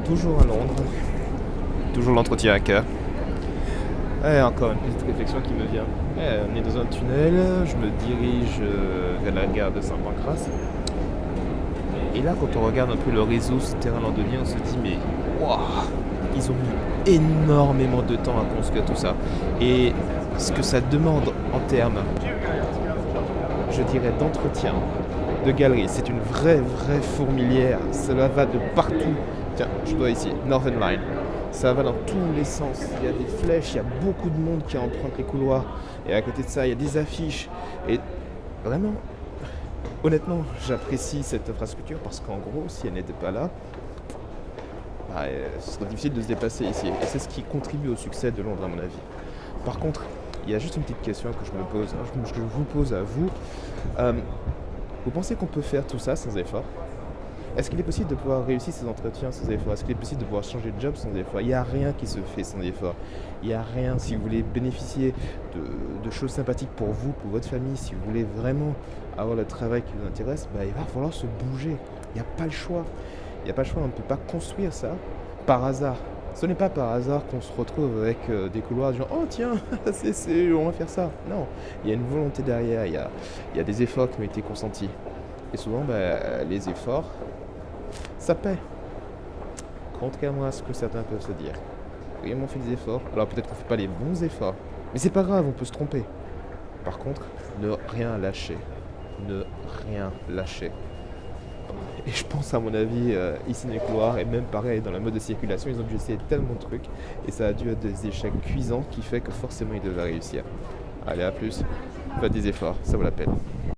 Toujours à Londres, toujours l'entretien à cœur. Et encore une petite réflexion qui me vient. On est dans un tunnel, je me dirige vers la gare de Saint-Pancras. Et là, quand on regarde un peu le réseau souterrain londonien, on se dit, mais waouh, ils ont mis énormément de temps à construire tout ça. Et ce que ça demande en termes, je dirais, d'entretien, de galerie, c'est une vraie fourmilière. Cela va de partout. Tiens, je dois ici, Northern Line. Ça va dans tous les sens. Il y a des flèches, il y a beaucoup de monde qui emprunte les couloirs. Et à côté de ça, il y a des affiches. Et vraiment, honnêtement, j'apprécie cette infrastructure parce qu'en gros, si elle n'était pas là, ce serait difficile de se déplacer ici. Et c'est ce qui contribue au succès de Londres, à mon avis. Par contre, il y a juste une petite question que je me pose, que je vous pose à vous. Vous pensez qu'on peut faire tout ça sans effort ? Est-ce qu'il est possible de pouvoir réussir ces entretiens sans effort ? Est-ce qu'il est possible de pouvoir changer de job sans effort ? Il n'y a rien qui se fait sans effort. Il n'y a rien. Si vous voulez bénéficier de choses sympathiques pour vous, pour votre famille, si vous voulez vraiment avoir le travail qui vous intéresse, il va falloir se bouger. Il n'y a pas le choix. Il n'y a pas le choix. On ne peut pas construire ça par hasard. Ce n'est pas par hasard qu'on se retrouve avec des couloirs du genre « Oh tiens, on va faire ça ». Non, il y a une volonté derrière. Il y a des efforts qui ont été consentis. Et souvent, les efforts, ça paie. Contrairement à ce que certains peuvent se dire. Oui, on fait des efforts. Alors peut-être qu'on ne fait pas les bons efforts. Mais c'est pas grave, on peut se tromper. Par contre, ne rien lâcher. Ne rien lâcher. Et je pense, à mon avis, ici dans les couloirs, et même pareil dans la mode de circulation, ils ont dû essayer tellement de trucs. Et ça a dû être des échecs cuisants qui fait que forcément ils devaient réussir. Allez, à plus. Faites des efforts, ça vaut la peine.